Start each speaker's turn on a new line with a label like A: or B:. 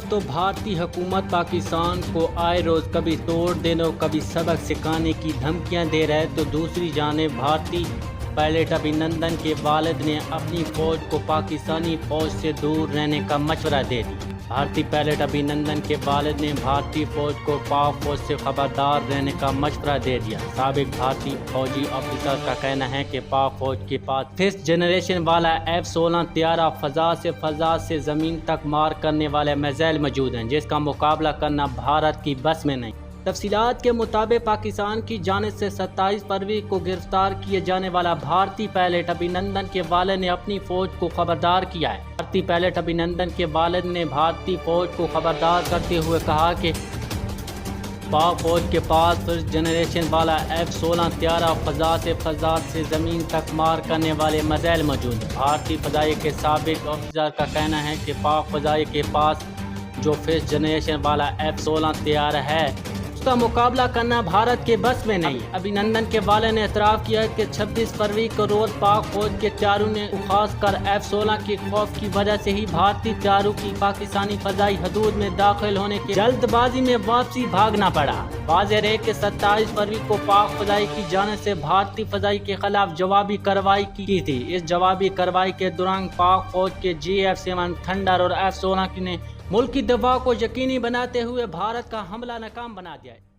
A: طرف تو بھارتی حکومت پاکستان کو آئے روز کبھی توڑ دینے اور کبھی سبق سکھانے کی دھمکیاں دے رہے تو دوسری جانب بھارتی پائلٹ ابھینندن کے والد نے اپنی فوج کو پاکستانی فوج سے دور رہنے کا مشورہ دے دیا۔ بھارتی پائلٹ ابھینندن کے والد نے بھارتی فوج کو پاک فوج سے خبردار رہنے کا مشورہ دے دیا۔ سابق بھارتی فوجی افسر کا کہنا ہے کہ پاک فوج کے پاس 5th جنریشن والا F-16 طیارہ فضا سے زمین تک مار کرنے والے میزائل موجود ہیں، جس کا مقابلہ کرنا بھارت کی بس میں نہیں۔ تفصیلات کے مطابق پاکستان کی جانب سے 27 فروری کو گرفتار کیے جانے والا بھارتی پائلٹ ابھینندن کے والد نے اپنی فوج کو خبردار کیا ہے۔ بھارتی پائلٹ ابھینندن کے والد نے بھارتی فوج کو خبردار کرتے ہوئے کہا کہ پاک فوج کے پاس 1st جنریشن والا F-16 طیارہ فضا سے زمین تک مار کرنے والے میزائل موجود ہیں۔ بھارتی فضائیہ کے سابق افسر کا کہنا ہے کہ پاک فضائیہ کے پاس جو 1st جنریشن والا F-16 طیارہ ہے اس کا مقابلہ کرنا بھارت کے بس میں نہیں۔ ابھینندن کے والد نے اعتراف کیا کہ 26 فروری کو روز پاک فوج کے طیاروں نے خاص کر F-16 کے خوف کی وجہ سے ہی بھارتی طیاروں کی پاکستانی فضائی حدود میں داخل ہونے کی جلد بازی میں واپسی بھاگنا پڑا۔ واضح رہے کہ 27 فروری کو پاک فضائی کی جانب سے بھارتی فضائی کے خلاف جوابی کارروائی کی تھی۔ اس جوابی کارروائی کے دوران پاک فوج کے J-F-7 تھنڈر اور F-16 نے ملک کی دفاع کو یقینی بناتے ہوئے بھارت کا حملہ ناکام بنا دیا ہے۔